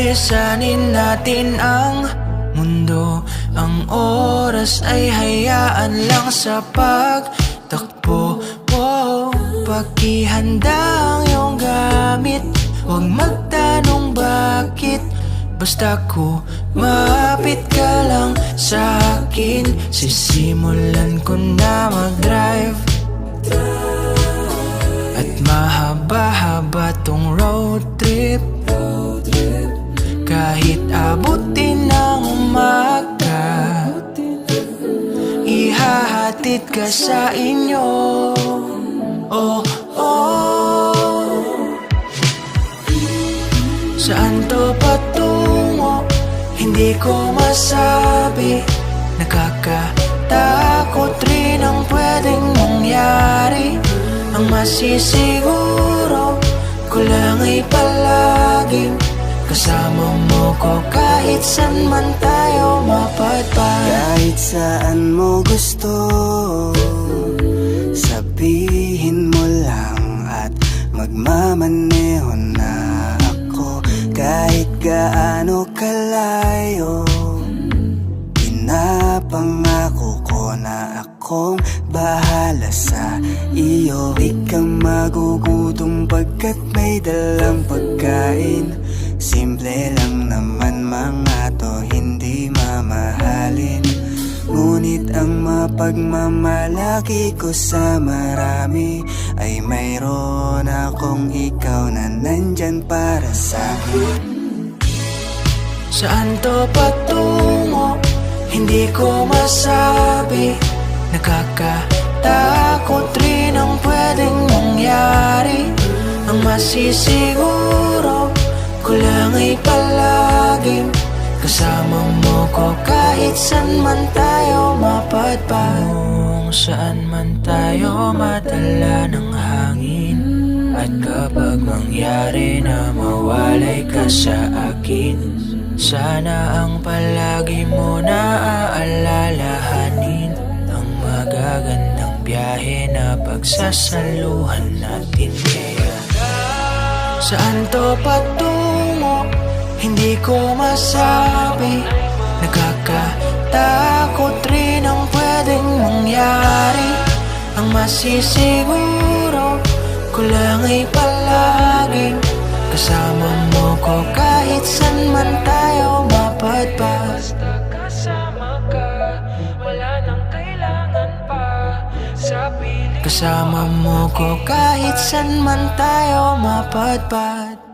Lisanin natin ang mundo. Ang oras ay hayaan lang sa pagtakbo. Pakihanda ang iyong gamit, huwag magtanong bakit. Basta kumapit ka lang sa akin, sisimulan ko na mag-drive. At mahaba-haba tong road trip, kahit abutin ng umaga, ihahatid ka sa inyo. Oh, oh. Saan to patungo? Hindi ko masabi. Nakakatakot rin ang pwedeng mangyari. Ang masisiguro ko lang ay palaging kasama mo ko kahit saan man tayo mapadpad. Kahit saan mo gusto, sabihin mo lang at magmamaneho na ako. Kahit gaano kalayo, pinapangako ko na akong bahala sa iyo. Di ka magugutom pagkat may dalang pagkain. Simple lang naman mga to, hindi mamahalin. Ngunit ang mapagmamalaki ko sa marami ay mayroon akong ikaw na nandyan para sa'kin. Saan to patungo? Hindi ko masabi. Nakakatakot rin ang pwedeng mangyari. Ang masisiguro ko lang ay palaging kasama mo ko kahit saan man tayo mapadpad. Kung saan man tayo madala ng hangin, at kapag mangyari na mawalay ka sa akin, sana ang palagi mo na aalalahanin ang magagandang biyahe na pagsasaluhan natin. Kaya saan to patungo? Hindi ko masabi. Nakakatakot rin ang pwedeng mangyari. Ang masisiguro ko lang ay palaging kasama mo ko kahit saan man tayo mapadpad. Basta kasama ka, wala nang kailangan pa sa piling. Kasama mo ko kahit saan man tayo mapadpad.